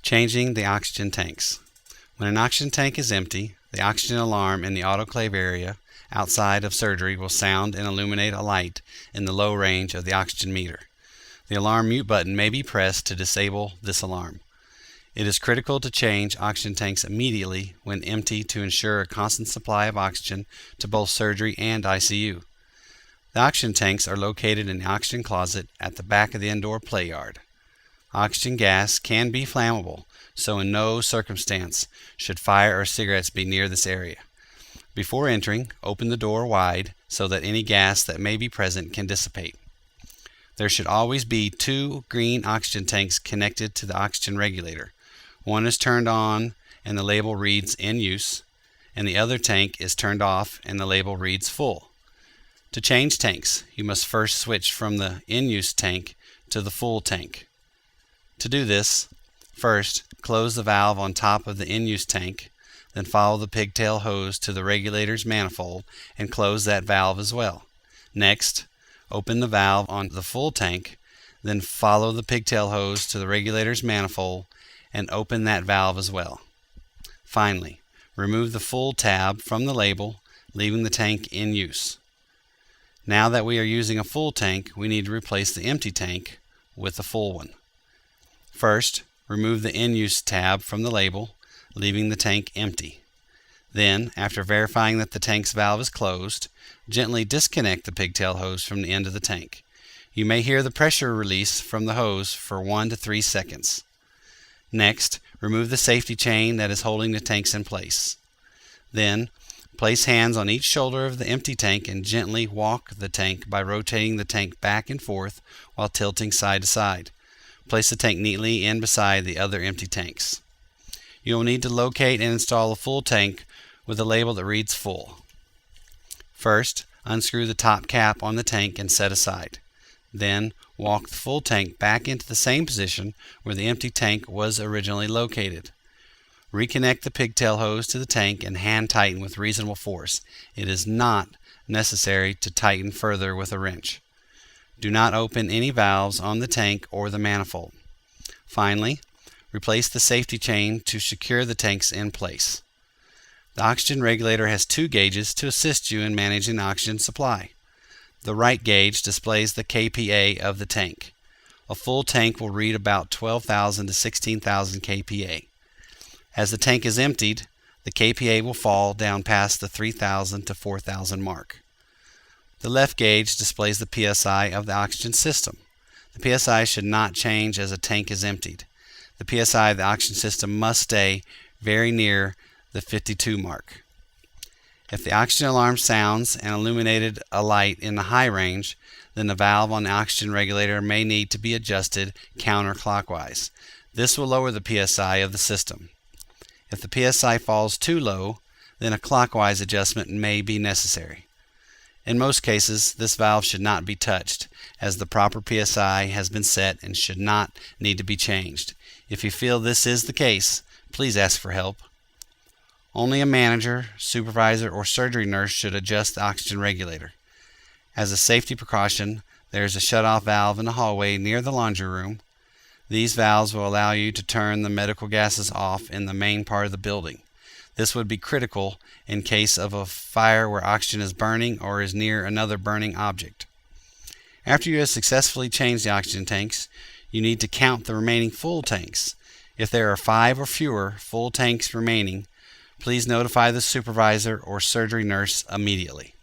Changing the oxygen tanks. When an oxygen tank is empty, the oxygen alarm in the autoclave area outside of surgery will sound and illuminate a light in the low range of the oxygen meter. The alarm mute button may be pressed to disable this alarm. It is critical to change oxygen tanks immediately when empty to ensure a constant supply of oxygen to both surgery and ICU. The oxygen tanks are located in the oxygen closet at the back of the indoor play yard. Oxygen gas can be flammable, so in no circumstance should fire or cigarettes be near this area. Before entering, open the door wide so that any gas that may be present can dissipate. There should always be 2 green oxygen tanks connected to the oxygen regulator. One is turned on and the label reads "in use," and the other tank is turned off and the label reads "full." To change tanks, you must first switch from the "in use" tank to the "full" tank. To do this, first close the valve on top of the "in use" tank, then follow the pigtail hose to the regulator's manifold and close that valve as well. Next, open the valve on the "full" tank, then follow the pigtail hose to the regulator's manifold and open that valve as well. Finally, remove the "full" tab from the label, leaving the tank in use. Now that we are using a full tank, we need to replace the empty tank with a full one. First, remove the "in use" tab from the label, leaving the tank empty. Then, after verifying that the tank's valve is closed, gently disconnect the pigtail hose from the end of the tank. You may hear the pressure release from the hose for 1 to 3 seconds. Next, remove the safety chain that is holding the tanks in place. Then, place hands on each shoulder of the empty tank and gently walk the tank by rotating the tank back and forth while tilting side to side. Place the tank neatly in beside the other empty tanks. You will need to locate and install a full tank with a label that reads "full." First, unscrew the top cap on the tank and set aside. Then, walk the full tank back into the same position where the empty tank was originally located. Reconnect the pigtail hose to the tank and hand tighten with reasonable force. It is not necessary to tighten further with a wrench. Do not open any valves on the tank or the manifold. Finally, replace the safety chain to secure the tanks in place. The oxygen regulator has 2 gauges to assist you in managing the oxygen supply. The right gauge displays the kPa of the tank. A full tank will read about 12,000 to 16,000 kPa. As the tank is emptied, the kPa will fall down past the 3,000 to 4,000 mark. The left gauge displays the PSI of the oxygen system. The PSI should not change as a tank is emptied. The PSI of the oxygen system must stay very near the 52 mark. If the oxygen alarm sounds and illuminated a light in the high range, then the valve on the oxygen regulator may need to be adjusted counterclockwise. This will lower the PSI of the system. If the PSI falls too low, then a clockwise adjustment may be necessary. In most cases, this valve should not be touched, as the proper PSI has been set and should not need to be changed. If you feel this is the case, please ask for help. Only a manager, supervisor, or surgery nurse should adjust the oxygen regulator. As a safety precaution, there is a shutoff valve in the hallway near the laundry room. These valves will allow you to turn the medical gases off in the main part of the building. This would be critical in case of a fire where oxygen is burning or is near another burning object. After you have successfully changed the oxygen tanks, you need to count the remaining full tanks. If there are 5 or fewer full tanks remaining, please notify the supervisor or surgery nurse immediately.